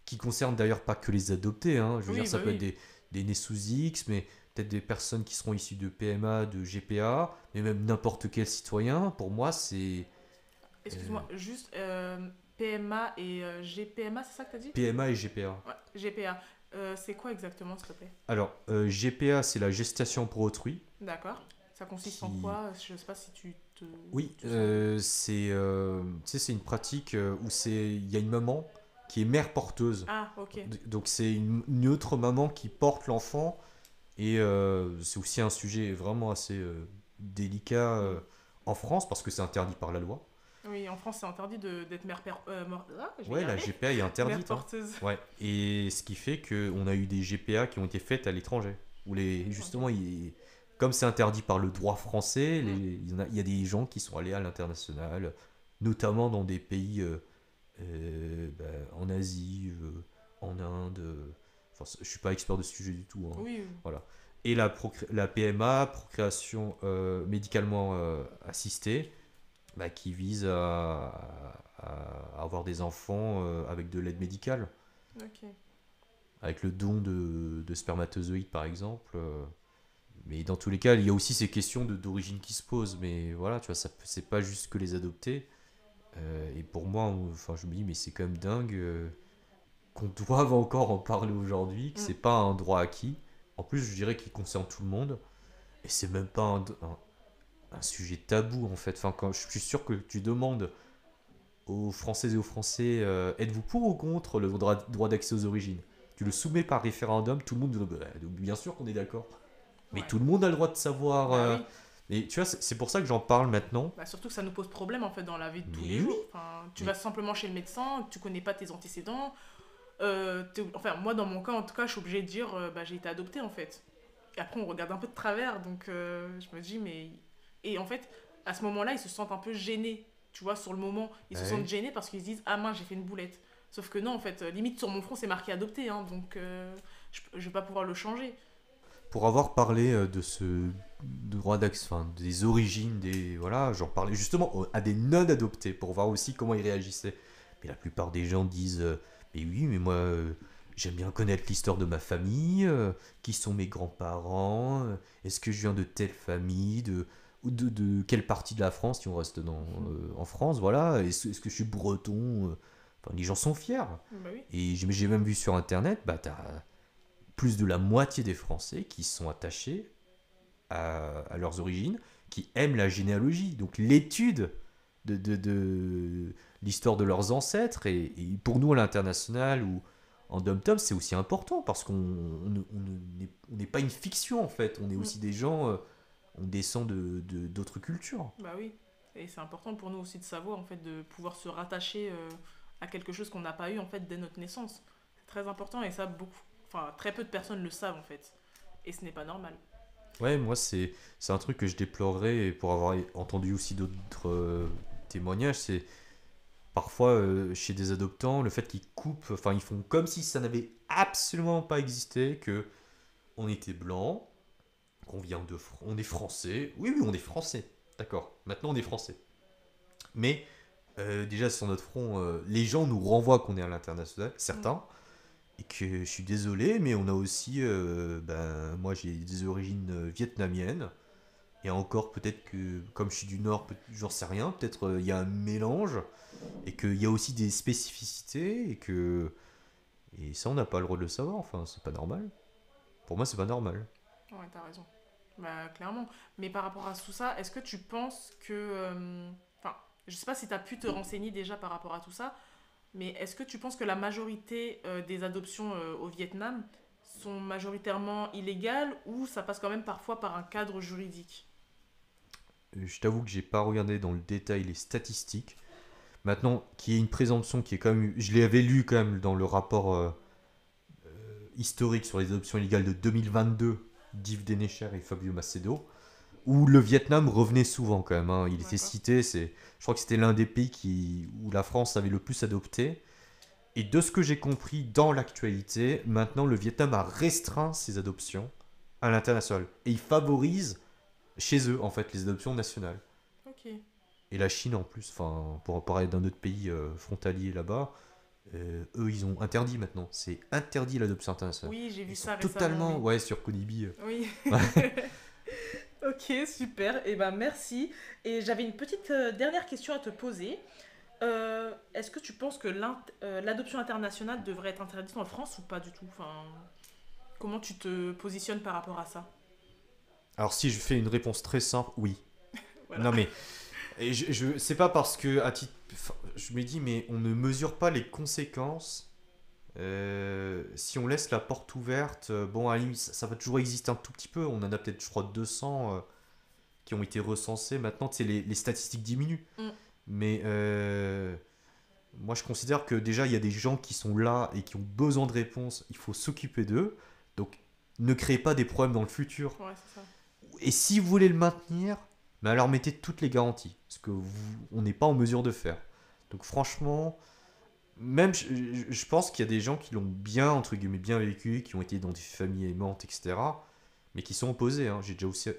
qui concerne d'ailleurs pas que les adoptés. Hein. Je veux oui, dire, ça bah peut être oui. des nés sous X, mais peut-être des personnes qui seront issues de PMA, de GPA, mais même n'importe quel citoyen. Pour moi, c'est Excuse-moi, juste PMA et GPMA, c'est ça que t'as dit? PMA et GPA. Ouais, GPA. C'est quoi exactement, s'il te plaît? Alors, GPA, c'est la gestation pour autrui. D'accord. Ça consiste en Qui... quoi? Je sais pas si Oui, tu saurais. tu sais, c'est une pratique où il y a une maman qui est mère porteuse. Ah, ok. Donc, c'est une autre maman qui porte l'enfant. Et c'est aussi un sujet vraiment assez délicat Mm. en France parce que c'est interdit par la loi. Oui, en France, c'est interdit d'être je vais y Ouais, la arriver. GPA est Mère interdite. Hein. porteuse. Ouais. Et ce qui fait qu'on a eu des GPA qui ont été faites à l'étranger. Où Ok. justement, comme c'est interdit par le droit français, Mm. il y a des gens qui sont allés à l'international, notamment dans des pays en Asie, en Inde. Enfin, je suis pas expert de ce sujet du tout. Hein. Oui, Voilà. Et la PMA, procréation médicalement assistée, bah, qui vise à avoir des enfants avec de l'aide médicale, ok. avec le don de spermatozoïdes par exemple. Mais dans tous les cas, il y a aussi ces questions d'origine qui se posent. Mais voilà, tu vois, c'est pas juste que les adopter. Et pour moi, enfin, je me dis, mais c'est quand même dingue qu'on doive encore en parler aujourd'hui, que Mm. c'est pas un droit acquis. En plus, je dirais qu'il concerne tout le monde. Et c'est même pas un sujet tabou en fait. Enfin, quand je suis sûr que tu demandes aux Françaises et aux Français, êtes-vous pour ou contre le droit d'accès aux origines? Tu le soumets par référendum, tout le monde dit bah, bien sûr qu'on est d'accord. Mais Ouais. tout le monde a le droit de savoir. Bah oui. Et tu vois, c'est pour ça que j'en parle maintenant. Bah, surtout que ça nous pose problème en fait dans la vie de tous les Mais oui, jours. Enfin, tu mais vas simplement chez le médecin, tu connais pas tes antécédents. Enfin, moi dans mon cas en tout cas, je suis obligée de dire bah, j'ai été adoptée en fait. Et après on regarde un peu de travers, donc je me dis mais... Et en fait, à ce moment-là, ils se sentent un peu gênés. Tu vois, sur le moment, ils se sentent ouais. gênés parce qu'ils se disent ah mince, j'ai fait une boulette. Sauf que non, en fait, limite sur mon front c'est marqué adopté, hein, donc je vais pas pouvoir le changer. Pour avoir parlé de ce droit d'accès, enfin, des origines, voilà, j'en parlais justement à des non-adoptés pour voir aussi comment ils réagissaient. Mais la plupart des gens disent mais oui, mais moi j'aime bien connaître l'histoire de ma famille, qui sont mes grands-parents, est-ce que je viens de telle famille, ou de quelle partie de la France, si on reste en France, voilà, est-ce que je suis breton, enfin, les gens sont fiers. Bah oui. Et j'ai même vu sur internet, bah, t'as plus de la moitié des Français qui sont attachés à leurs origines, qui aiment la généalogie, donc l'étude de l'histoire de leurs ancêtres. Et pour nous, à l'international ou en dom-tom, c'est aussi important parce on n'est pas une fiction en fait. On est Mm. aussi des gens, on descend d'autres cultures. Bah oui. Et c'est important pour nous aussi de savoir, en fait, de pouvoir se rattacher à quelque chose qu'on n'a pas eu, en fait, dès notre naissance. C'est très important et ça, beaucoup, enfin, très peu de personnes le savent, en fait. Et ce n'est pas normal. Ouais, moi, c'est un truc que je déplorerais et pour avoir entendu aussi d'autres témoignages, c'est parfois chez des adoptants, le fait qu'ils coupent, enfin, ils font comme si ça n'avait absolument pas existé, que on était blanc, qu'on vient on est français. Oui, oui, on est français. D'accord. Maintenant, on est français. Mais déjà sur notre front, les gens nous renvoient qu'on est à l'international, Mm. certains, et que je suis désolé, mais on a aussi, ben, moi j'ai des origines vietnamiennes, et encore peut-être que, comme je suis du Nord, j'en sais rien, peut-être il y a un mélange, et qu'il y a aussi des spécificités, et ça on n'a pas le droit de le savoir, enfin c'est pas normal. Pour moi c'est pas normal. Ouais, t'as raison. Bah, clairement. Mais par rapport à tout ça, est-ce que tu penses que... Enfin, je sais pas si tu as pu te renseigner déjà par rapport à tout ça, mais est-ce que tu penses que la majorité des adoptions au Vietnam sont majoritairement illégales ou ça passe quand même parfois par un cadre juridique? Je t'avoue que j'ai pas regardé dans le détail les statistiques. Maintenant, qu'il y ait une présomption qui est quand même, je l'avais lu quand même dans le rapport historique sur les adoptions illégales de 2022 d'Yves Dénécher et Fabio Macedo, où le Vietnam revenait souvent quand même, hein. Il était D'accord. cité, je crois que c'était l'un des pays où la France avait le plus adopté. Et de ce que j'ai compris dans l'actualité, maintenant le Vietnam a restreint ses adoptions à l'international. Et il favorise chez eux en fait les adoptions nationales. Ok. Et la Chine en plus, enfin, pour parler d'un autre pays frontalier là-bas, eux ils ont interdit maintenant. C'est interdit l'adoption internationale. Oui, j'ai vu Ils sont ça récemment, totalement, oui. ouais, sur Konibi. Oui. Ouais. Ok, super. Et ben merci. Et j'avais une petite dernière question à te poser. Est-ce que tu penses que l'adoption internationale devrait être interdite en France ou pas du tout? Enfin, comment tu te positionnes par rapport à ça? Alors si je fais une réponse très simple, oui. Voilà. Non mais et c'est pas parce que à titre, enfin, je me dis mais on ne mesure pas les conséquences. Si on laisse la porte ouverte, bon à la limite, ça va toujours exister un tout petit peu. On en a peut-être je crois 200 qui ont été recensés. Maintenant, tu sais, les statistiques diminuent. Mm. Mais moi, je considère que déjà, il y a des gens qui sont là et qui ont besoin de réponses. Il faut s'occuper d'eux. Donc, ne créez pas des problèmes dans le futur. Ouais, c'est ça. Et si vous voulez le maintenir, mais alors mettez toutes les garanties. Ce que on n'est pas en mesure de faire. Donc, franchement, même je pense qu'il y a des gens qui l'ont bien, entre guillemets, bien vécu, qui ont été dans des familles aimantes, etc. Mais qui sont opposés, hein.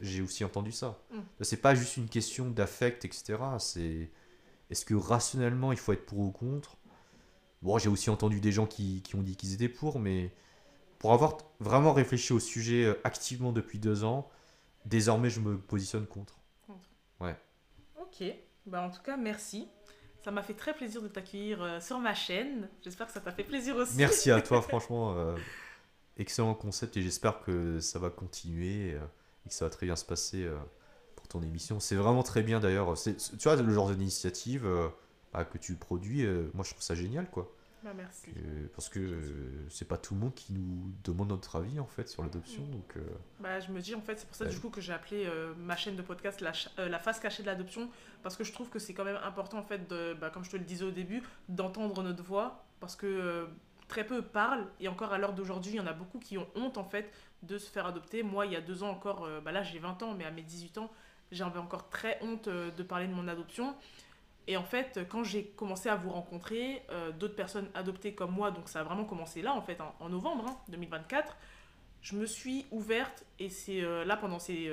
J'ai aussi entendu ça. Mm. C'est pas juste une question d'affect, etc. C'est est-ce que rationnellement il faut être pour ou contre? Bon, j'ai aussi entendu des gens qui ont dit qu'ils étaient pour, mais pour avoir vraiment réfléchi au sujet activement depuis 2 ans, désormais je me positionne contre. Contre. Ouais. Ok. Bah, en tout cas, merci. Ça m'a fait très plaisir de t'accueillir sur ma chaîne. J'espère que ça t'a fait plaisir aussi. Merci à toi, franchement. excellent concept et j'espère que ça va continuer et que ça va très bien se passer pour ton émission. C'est vraiment très bien d'ailleurs. Tu vois, le genre d'initiative que tu produis, moi je trouve ça génial quoi. Bah, merci. Parce que c'est pas tout le monde qui nous demande notre avis en fait sur l'adoption. Donc, Bah, je me dis en fait, c'est pour ça ouais. du coup que j'ai appelé ma chaîne de podcast la face cachée de l'adoption, parce que je trouve que c'est quand même important en fait, comme je te le disais au début, d'entendre notre voix, parce que très peu parlent, et encore à l'heure d'aujourd'hui, il y en a beaucoup qui ont honte en fait de se faire adopter. Moi, il y a 2 ans encore, là j'ai 20 ans, mais à mes 18 ans, j'avais encore très honte de parler de mon adoption. Et en fait, quand j'ai commencé à vous rencontrer, d'autres personnes adoptées comme moi, donc ça a vraiment commencé là, en fait, en novembre 2024, je me suis ouverte, et c'est là, pendant ces,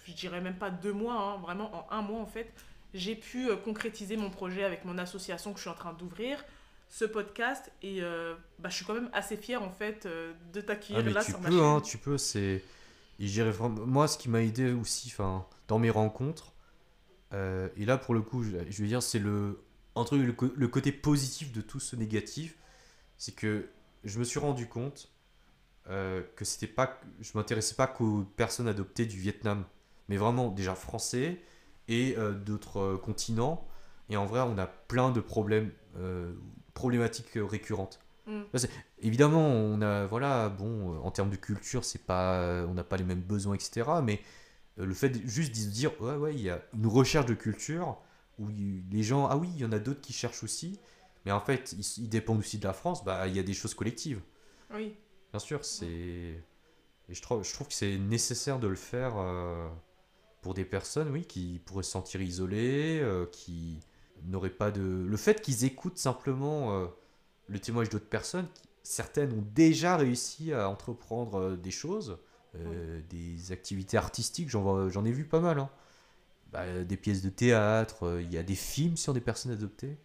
je dirais même pas 2 mois, vraiment en un mois, en fait, j'ai pu concrétiser mon projet avec mon association que je suis en train d'ouvrir, ce podcast, et je suis quand même assez fière, en fait, de Ah t'accueillir mais là tu sur ma peux, hein, chaîne. tu peux. Et je dirais vraiment, moi ce qui m'a aidé aussi, enfin, dans mes rencontres, et là pour le coup, je veux dire, c'est le côté positif de tout ce négatif, c'est que je me suis rendu compte que c'était pas, je m'intéressais pas qu'aux personnes adoptées du Vietnam, mais vraiment déjà français et d'autres continents. Et en vrai, on a plein de problématiques récurrentes. Mm. Là, évidemment, on a, voilà, bon, en termes de culture, c'est pas, on n'a pas les mêmes besoins, etc. Mais le fait juste de se dire, ouais, ouais, il y a une recherche de culture où les gens, ah oui, il y en a d'autres qui cherchent aussi, mais en fait, ils dépendent aussi de la France, bah, il y a des choses collectives. Oui. Bien sûr, c'est. Et je trouve que c'est nécessaire de le faire pour des personnes, oui, qui pourraient se sentir isolées, qui n'auraient pas de. Le fait qu'ils écoutent simplement le témoignage d'autres personnes, certaines ont déjà réussi à entreprendre des choses, Oui. des activités artistiques, j'en ai vu pas mal, hein. Bah, des pièces de théâtre, il y a des films sur des personnes adoptées.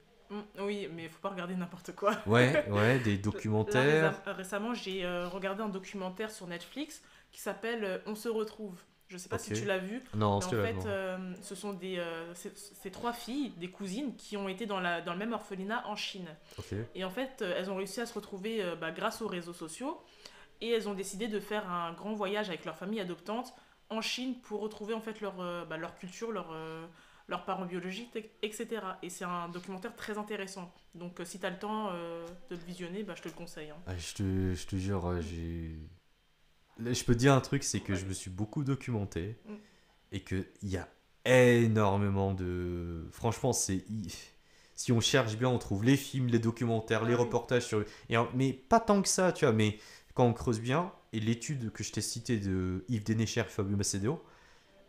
Oui, mais il faut pas regarder n'importe quoi. Ouais, ouais, des Là, documentaires. récemment, j'ai regardé un documentaire sur Netflix qui s'appelle On se retrouve. Je sais pas si Ok. tu l'as vu, Non, mais en c'était là, fait, non. ce sont ces 3 filles, des cousines, qui ont été dans le même orphelinat en Chine. Ok. Et en fait, elles ont réussi à se retrouver grâce aux réseaux sociaux, et elles ont décidé de faire un grand voyage avec leur famille adoptante en Chine pour retrouver en fait leur culture, leurs parents biologiques, etc. Et c'est un documentaire très intéressant. Donc si tu as le temps de le visionner, je te le conseille, hein. Ah, je te jure, là, je peux te dire un truc, c'est que je Vas-y. me suis beaucoup documenté Mm. et qu'il y a énormément de. Franchement, si on cherche bien, on trouve les films, les documentaires, les Ah oui. reportages sur. Mais pas tant que ça, tu vois, mais quand on creuse bien, et l'étude que je t'ai citée de Yves Dénécher et Fabio Macedeo,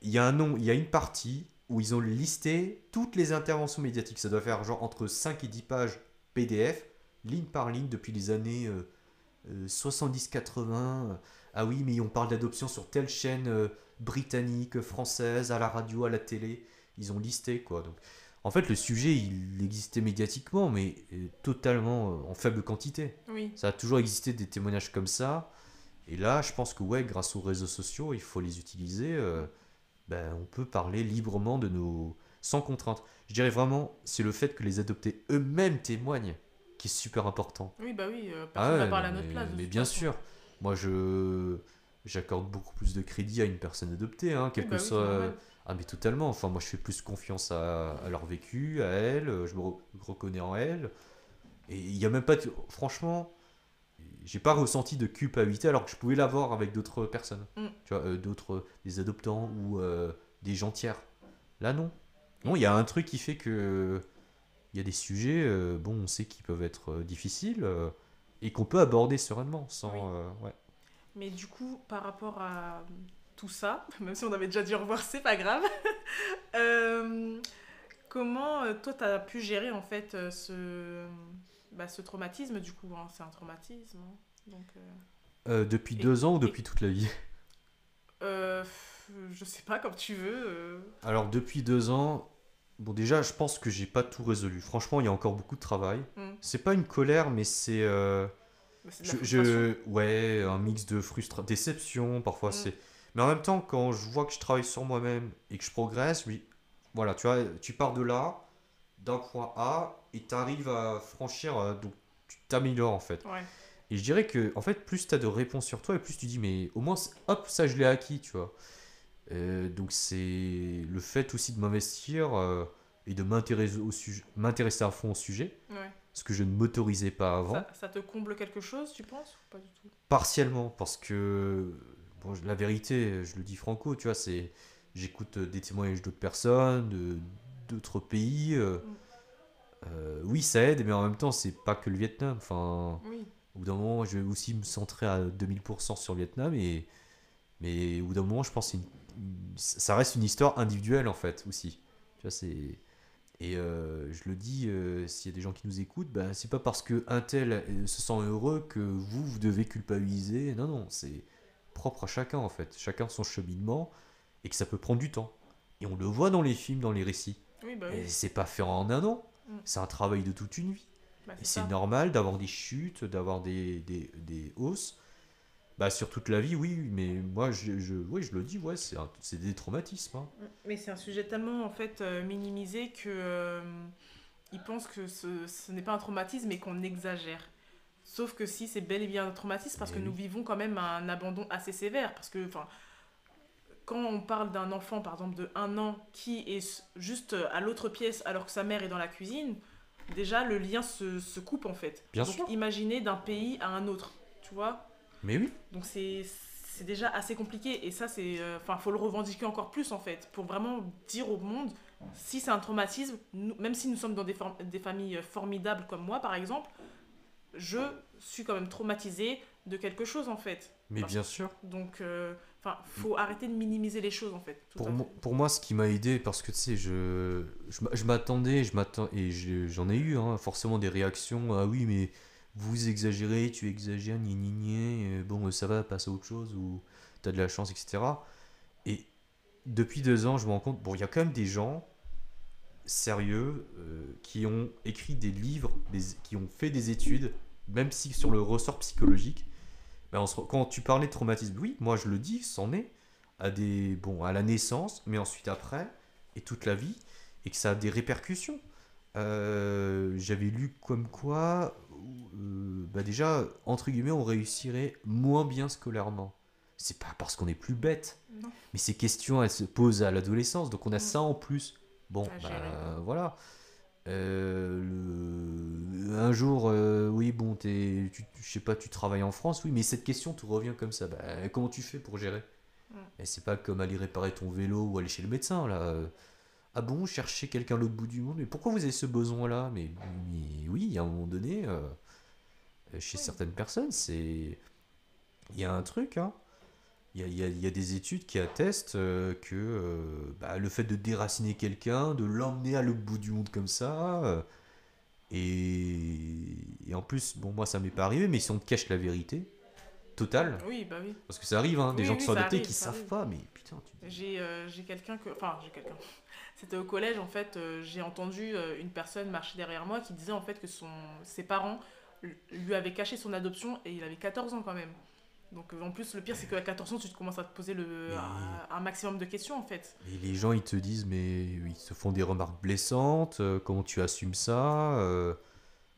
il y a une partie où ils ont listé toutes les interventions médiatiques. Ça doit faire genre entre 5 et 10 pages PDF, ligne par ligne, depuis les années 70-80. Ah oui, mais on parle d'adoption sur telle chaîne britannique, française, à la radio, à la télé. Ils ont listé quoi. Donc, en fait, le sujet, il existait médiatiquement, mais totalement en faible quantité. Oui. Ça a toujours existé des témoignages comme ça. Et là, je pense que ouais, grâce aux réseaux sociaux, il faut les utiliser. On peut parler librement de nos. Sans contrainte. Je dirais vraiment, c'est le fait que les adoptés eux-mêmes témoignent qui est super important. Oui, bah oui, Ah personne va ouais, parler non, à notre place de mais toute bien façon. sûr. Moi, j'accorde beaucoup plus de crédit à une personne adoptée, hein, Oui, quel que bah oui, c'est soit. normal. Ah, mais totalement. Enfin, moi, je fais plus confiance à leur vécu, à elles. Je me reconnais en elles. Et il n'y a même pas. Franchement, j'ai pas ressenti de culpabilité alors que je pouvais l'avoir avec d'autres personnes. Mm. Tu vois, des adoptants ou des gens tiers. Là, non. Non, Et, il y a un truc qui fait que. Il y a des sujets, bon, on sait qu'ils peuvent être difficiles et qu'on peut aborder sereinement oui. sans. Ouais. Mais du coup, par rapport à tout ça, même si on avait déjà dit au revoir, c'est pas grave. euh, Comment toi t'as pu gérer en fait ce traumatisme du coup, hein, c'est un traumatisme, hein. Donc Depuis et, 2 ans ou et depuis toute la vie? je sais pas, comme tu veux. Alors, depuis 2 ans, bon, déjà, je pense que j'ai pas tout résolu. Franchement, il y a encore beaucoup de travail. Hmm. C'est pas une colère, mais c'est. Bah, c'est de la frustration. Ouais, un mix de déception, parfois Hmm. c'est. Mais en même temps, quand je vois que je travaille sur moi-même et que je progresse, oui, voilà, tu vois, tu pars de là, d'un point A, et tu arrives à franchir, donc tu t'améliores en fait. Ouais. Et je dirais que, en fait, plus tu as de réponses sur toi, et plus tu dis, mais au moins, hop, ça, je l'ai acquis, tu vois. Donc, c'est le fait aussi de m'investir et de m'intéresser à fond au sujet, Ouais. ce que je ne m'autorisais pas avant. Ça te comble quelque chose, tu penses, ou pas du tout? Partiellement, parce que, bon, la vérité, je le dis franco, tu vois, c'est. J'écoute des témoignages d'autres personnes, d'autres pays. Mm. Oui, ça aide, mais en même temps, c'est pas que le Vietnam. Enfin, Oui. au bout d'un moment, je vais aussi me centrer à 2000% sur le Vietnam, mais au bout d'un moment, je pense que ça reste une histoire individuelle, en fait, aussi. Tu vois, c'est. Et je le dis, s'il y a des gens qui nous écoutent, bah, c'est pas parce que un tel se sent heureux que vous devez culpabiliser. Non, non, c'est propre à chacun, en fait. Chacun son cheminement, et que ça peut prendre du temps. Et on le voit dans les films, dans les récits. Oui, bah oui. Et c'est pas fait en un an. Mm. C'est un travail de toute une vie. Bah, Et c'est c'est ça. normal d'avoir des chutes, d'avoir des hausses. Bah, sur toute la vie, oui, mais moi, oui, je le dis, ouais, c'est des traumatismes, hein. Mais c'est un sujet tellement en fait minimisé que ils pensent que ce n'est pas un traumatisme et qu'on exagère. Sauf que si, c'est bel et bien un traumatisme parce Et que nous oui, vivons quand même un abandon assez sévère. Parce que, enfin, quand on parle d'un enfant, par exemple, de 1 an qui est juste à l'autre pièce alors que sa mère est dans la cuisine, déjà le lien se coupe en fait. bien Donc sûr. imaginez d'un pays à un autre, tu vois. Mais oui, Donc c'est déjà assez compliqué et ça c'est enfin faut le revendiquer encore plus en fait pour vraiment dire au monde si c'est un traumatisme même si nous sommes dans des familles formidables comme moi par exemple, je suis quand même traumatisée de quelque chose en fait. mais Parce bien sûr. donc enfin faut arrêter de minimiser les choses en fait, tout à fait. Pour moi, ce qui m'a aidé, parce que tu sais, je m'attendais, et j'en ai eu hein, forcément des réactions. Ah oui, mais vous exagérez, tu exagères, gni gni gni, bon, ça va, passe à autre chose, ou t'as de la chance, etc. Et depuis 2 ans, je me rends compte, bon, il y a quand même des gens sérieux qui ont écrit des livres, qui ont fait des études, même si sur le ressort psychologique. Ben, quand tu parlais de traumatisme, oui, moi je le dis, c'en est à la naissance, mais ensuite après, et toute la vie, et que ça a des répercussions. J'avais lu comme quoi, bah déjà, entre guillemets, on réussirait moins bien scolairement. C'est pas parce qu'on est plus bête, Non. mais ces questions, elles se posent à l'adolescence, donc on a Mm. ça en plus. Bon, À gérer. bah voilà. Un jour, oui, bon, je sais pas, tu travailles en France, oui, mais cette question te revient comme ça. Bah, comment tu fais pour gérer? Mm. Et c'est pas comme aller réparer ton vélo ou aller chez le médecin, là. Ah bon, chercher quelqu'un à l'autre bout du monde? Mais pourquoi vous avez ce besoin-là? Mais oui, il y a un moment donné, chez Oui. certaines personnes, il y a un truc, hein. Il y a des études qui attestent que bah, le fait de déraciner quelqu'un, de l'emmener à l'autre bout du monde comme ça, et en plus, bon, moi ça m'est pas arrivé, mais si on te cache la vérité totale, Oui, bah oui. parce que ça arrive, hein, des Oui, gens qui oui, sont ça adoptés arrive, qui ça savent arrive. pas, mais putain, tu te dis. J'ai quelqu'un que. Enfin, j'ai quelqu'un. C'était au collège, en fait, j'ai entendu une personne marcher derrière moi qui disait en fait que ses parents lui avaient caché son adoption et il avait 14 ans quand même. Donc en plus, le pire, c'est qu'à 14 ans, tu te commences à te poser Mais, un maximum de questions en fait. mais les gens ils te disent, mais ils se font des remarques blessantes, comment tu assumes ça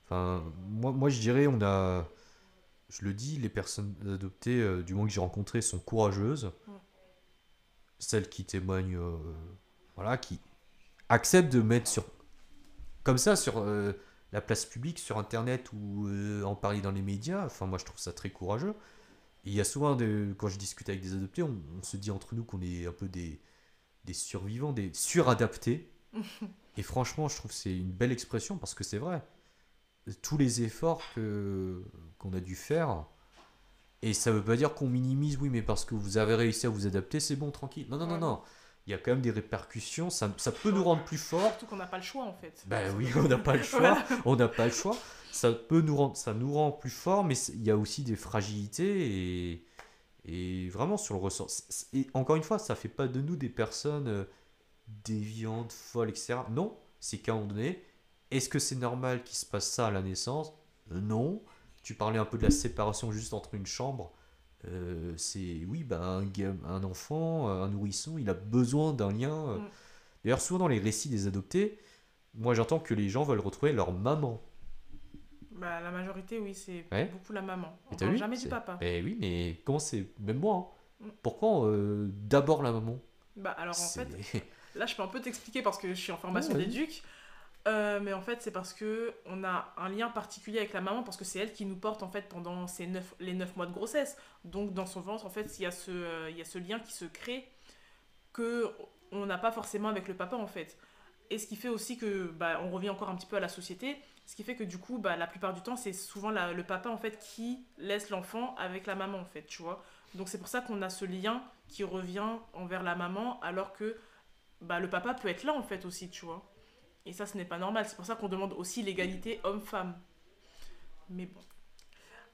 Enfin, moi je dirais, je le dis, les personnes adoptées, du moins que j'ai rencontrées, sont courageuses. Mm. Celles qui témoignent, voilà, qui acceptent de mettre comme ça sur la place publique, sur Internet ou en parler dans les médias. Enfin, moi, je trouve ça très courageux. Et il y a souvent, quand je discute avec des adoptés, on se dit entre nous qu'on est un peu des survivants, des suradaptés. Et franchement, je trouve que c'est une belle expression parce que c'est vrai. Tous les efforts qu'on a dû faire, et ça veut pas dire qu'on minimise, oui, mais parce que vous avez réussi à vous adapter, c'est bon, tranquille. Non, non, non, Ouais, non. non. Il y a quand même des répercussions, ça peut nous rendre plus forts. Surtout qu'on n'a pas le choix en fait. Ben Ça oui, peut- on n'a pas le choix, Voilà. on n'a pas le choix. Ça nous rend plus forts, mais il y a aussi des fragilités et vraiment sur le ressort. Et encore une fois, ça fait pas de nous des personnes déviantes, folles, etc. Non, c'est qu'à un moment donné, est-ce que c'est normal qu'il se passe ça à la naissance? Non. Tu parlais un peu de la séparation juste entre une chambre. C'est oui, bah, un enfant, un nourrisson, il a besoin d'un lien. Mm. D'ailleurs, souvent dans les récits des adoptés, moi j'entends que les gens veulent retrouver leur maman. Bah, la majorité, oui, c'est Ouais. beaucoup la maman. On Et t'as parle vu? jamais du papa. Eh oui, mais comment c'est? Même moi, hein. Mm. Pourquoi d'abord la maman? Bah, alors en C'est. fait, là, je peux un peu t'expliquer parce que je suis en Ouais, formation vas-y. d'éduc. Mais en fait, c'est parce que on a un lien particulier avec la maman parce que c'est elle qui nous porte en fait pendant les 9 mois de grossesse. Donc dans son ventre, en fait, il y a ce lien qui se crée que on n'a pas forcément avec le papa en fait. Et ce qui fait aussi que, bah, on revient encore un petit peu à la société, ce qui fait que du coup, bah, la plupart du temps, c'est souvent le papa en fait qui laisse l'enfant avec la maman en fait, tu vois. Donc c'est pour ça qu'on a ce lien qui revient envers la maman alors que bah, le papa peut être là en fait aussi, tu vois. Et ça, ce n'est pas normal. C'est pour ça qu'on demande aussi l'égalité homme-femme. Mais bon,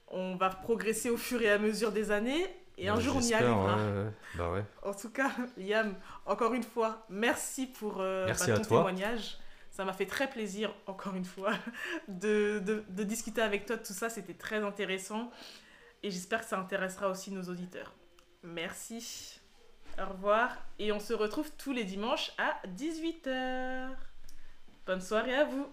on va progresser au fur et à mesure des années et un Bah, jour on y j'espère, arrivera. ouais. Bah ouais. En tout cas, Liam, encore une fois, merci pour Merci à ton toi. témoignage. Ça m'a fait très plaisir, encore une fois, de discuter avec toi de tout ça. C'était très intéressant. Et j'espère que ça intéressera aussi nos auditeurs. Merci. Au revoir. Et on se retrouve tous les dimanches à 18h. Bonne soirée à vous.